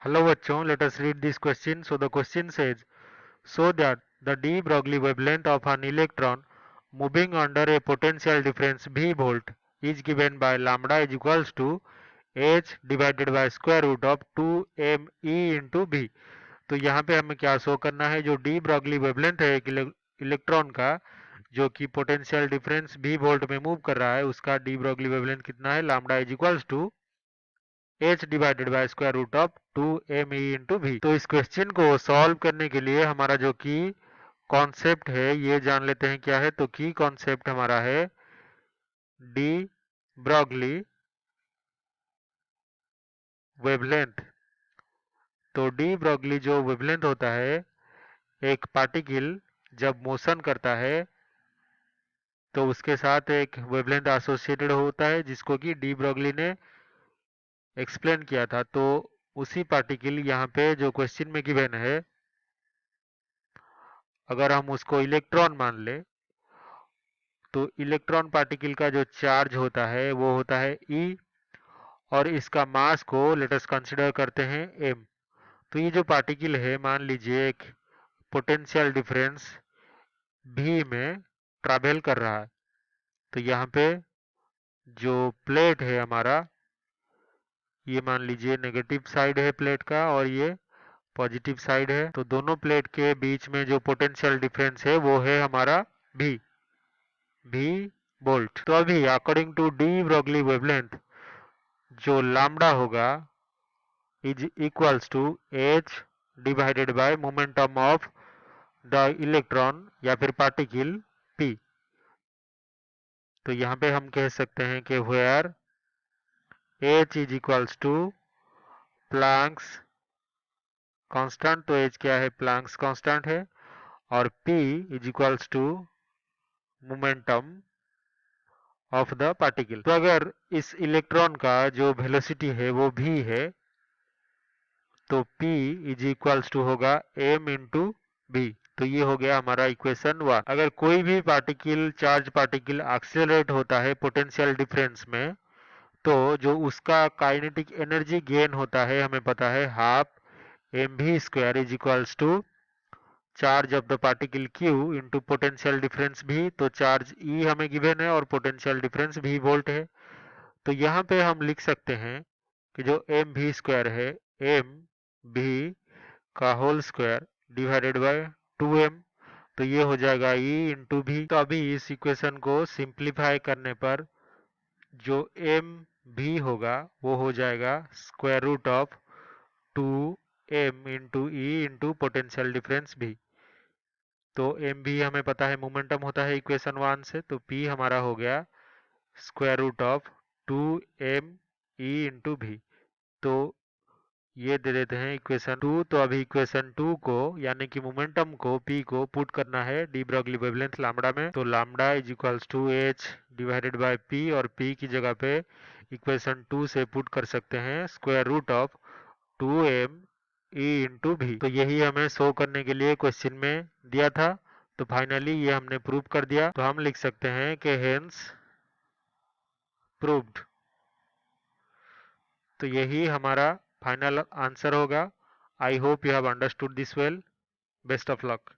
Hello bachchon, let us read this question. So the question says, so that the de Broglie wavelength of an electron moving under a potential difference V volt is given by lambda is equals to h divided by square root of 2me into v। तो यहाँ पे हमें क्या show करना है, जो D Broglie wavelength है एक इलेक्ट्रॉन का जो कि पोटेंशियल डिफरेंस v वोल्ट में मूव कर रहा है, उसका डी ब्रॉगली वेवलेंथ कितना है, lambda is equals to h divided by square root of 2me into v. तो इस क्वेश्चन को सॉल्व करने के लिए हमारा जो की कॉन्सेप्ट है ये जान लेते हैं क्या है। तो की कॉन्सेप्ट हमारा है डी ब्रॉगली वेवलेंथ। तो डी ब्रॉगली जो वेवलेंथ होता है, एक पार्टिकल जब मोशन करता है तो उसके साथ एक वेवलेंथ एसोसिएटेड होता है जिसको कि डी ब्रॉगली ने एक्सप्लेन किया था। तो उसी पार्टिकल यहाँ पे जो क्वेश्चन में गिवन है, अगर हम उसको इलेक्ट्रॉन मान ले तो इलेक्ट्रॉन पार्टिकल का जो चार्ज होता है वो होता है E, और इसका मास को लेट अस कंसीडर करते हैं m। तो ये जो पार्टिकल है मान लीजिए एक पोटेंशियल डिफरेंस v में ट्रैवल कर रहा है। तो यहाँ पे जो प्लेट है हमारा, ये मान लीजिए नेगेटिव साइड है प्लेट का और ये पॉजिटिव साइड है। तो दोनों प्लेट के बीच में जो पोटेंशियल डिफरेंस है वो है हमारा v वोल्ट। तो अभी according to de Broglie wavelength जो लैम्डा होगा is equals to h divided by momentum of the electron या फिर पार्टिकल p। तो यहाँ पे हम कह सकते हैं कि where h is equals to Planck's constant. तो h क्या है, प्लैंक्स कांस्टेंट है, और p is equals to momentum of the particle. तो अगर इस इलेक्ट्रॉन का जो वेलोसिटी है वो v है तो p इज इक्वल्स टू होगा m इंटू v। तो ये हो गया हमारा इक्वेशन 1। अगर कोई भी पार्टिकल चार्ज पार्टिकल एक्सेलरेट होता है पोटेंशियल डिफरेंस में, तो जो उसका काइनेटिक एनर्जी गेन होता है हमें पता है half mv square is equals to charge of the particle q into potential difference v। तो चार्ज E हमें गिवन है और पोटेंशियल डिफरेंस v वोल्ट है। तो यहाँ पे हम लिख सकते हैं कि जो mv स्क्वायर है m v का whole square divided by 2m। तो ये हो जाएगा E इंटू भी। तो अभी इस इक्वेशन को सिंप्लीफाई करने पर जो एम भी होगा वो हो जाएगा square root of 2m into e into potential difference भी। तो एम भी हमें पता है मोमेंटम होता है इक्वेशन 1 से, तो p हमारा हो गया square root of 2m e into v. तो ये दे देते हैं इक्वेशन 2। तो अभी इक्वेशन 2 को यानी कि मोमेंटम को p को पुट करना है डी ब्रॉगली वेवलेंथ लैम्डा में। तो lambda is equals to h divided by p, और p की जगह पे इक्वेशन 2 से पुट कर सकते हैं square root of 2m e into v. तो यही हमें शो करने के लिए क्वेश्चन में दिया था। तो फाइनली ये हमने प्रूव कर दिया। तो हम लिख सकते हैं कि हेंस प्रूव्ड। तो यही हमारा फाइनल आंसर होगा। I hope you have understood this well. Best of luck.